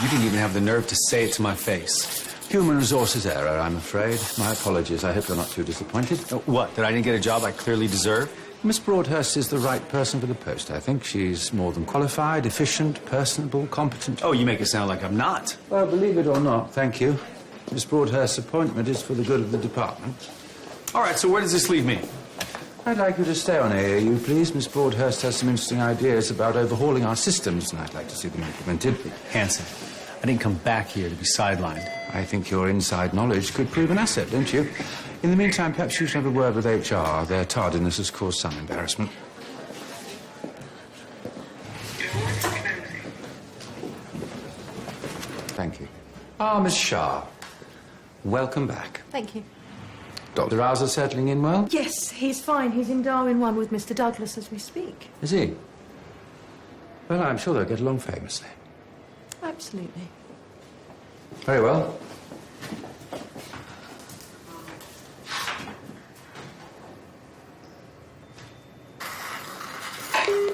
You didn't even have the nerve to say it to my face. Human resources error, I'm afraid. My apologies. I hope you're not too disappointed. What, that I didn't get a job I clearly deserve? Miss Broadhurst is the right person for the post, I think. She's more than qualified, efficient, personable, competent. Oh, you make it sound like I'm not. Well, believe it or not, thank you. Miss Broadhurst's appointment is for the good of the department. All right, so where does this leave me? I'd like you to stay on AAU, please. Miss Broadhurst has some interesting ideas about overhauling our systems, and I'd like to see them implemented. Hanssen, I didn't come back here to be sidelined. I think your inside knowledge could prove an asset, don't you? In the meantime, perhaps you should have a word with HR. Their tardiness has caused some embarrassment. Thank you. Ah, Miss Shah. Welcome back. Thank you. Dr. Rauser settling in well? Yes, he's fine. He's in Darwin 1 with Mr. Douglas as we speak. Is he? Well, I'm sure they'll get along famously. Absolutely. Very well.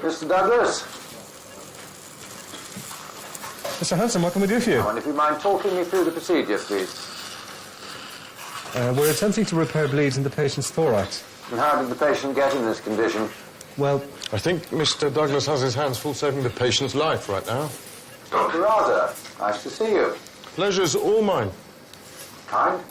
Mr. Douglas? Mr. Hanssen, what can we do for you? And if you mind talking me through the procedure, please. We're attempting to repair bleeds in the patient's thorax. And how did the patient get in this condition? Well, I think Mr. Douglas has his hands full saving the patient's life right now. Dr. Rauser, nice to see you. Pleasure's all mine. Kind.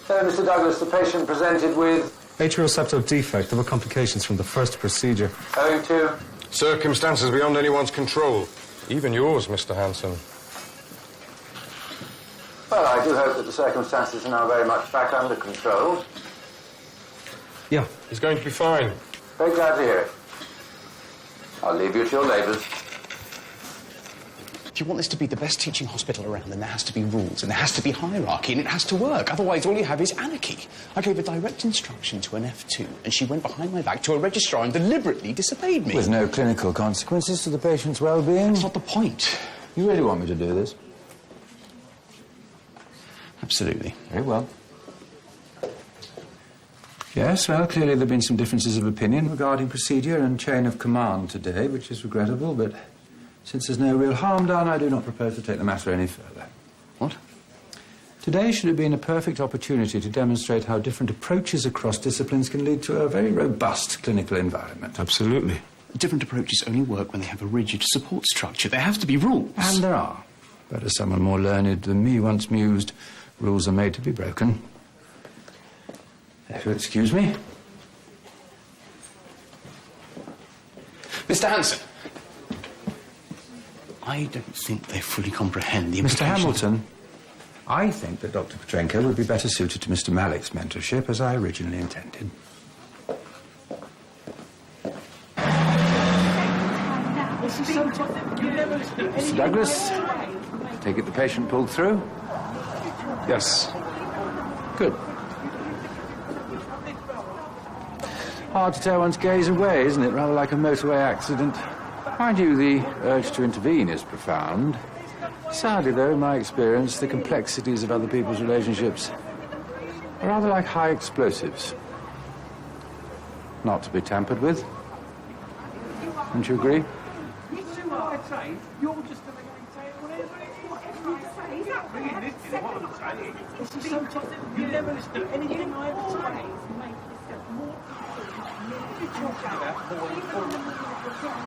So, Mr. Douglas, the patient presented with... atrial septal defect. There were complications from the first procedure. owing to... Circumstances beyond anyone's control. Even yours, Mr. Hanssen. Well, I do hope that the circumstances are now very much back under control. Yeah. He's going to be fine. Very glad to hear it. I'll leave you to your labours. If you want this to be the best teaching hospital around, then there has to be rules, and there has to be hierarchy, and it has to work. Otherwise, all you have is anarchy. I gave a direct instruction to an F2, and she went behind my back to a registrar and deliberately disobeyed me. With no clinical consequences to the patient's well-being? That's not the point. You really want me to do this? Absolutely. Very well. Yes, well, clearly there have been some differences of opinion regarding procedure and chain of command today, which is regrettable, but since there's no real harm done, I do not propose to take the matter any further. What? Today should have been a perfect opportunity to demonstrate how different approaches across disciplines can lead to a very robust clinical environment. Absolutely. Different approaches only work when they have a rigid support structure. There have to be rules. And there are. But as someone more learned than me once mused, rules are made to be broken. If you'll excuse me. Mr. Hanssen. I don't think they fully comprehend the Mr. implications. Hamilton, I think that Dr. Petrenko would be better suited to Mr. Malik's mentorship, as I originally intended. Mr. Douglas, take it the patient pulled through? Yes. Good. Hard to tear one's gaze away, isn't it? Rather like a motorway accident. Mind you, the urge to intervene is profound. Sadly, though, in my experience, the complexities of other people's relationships are rather like high explosives. Not to be tampered with. Don't you agree? You never listen to anything I ever say.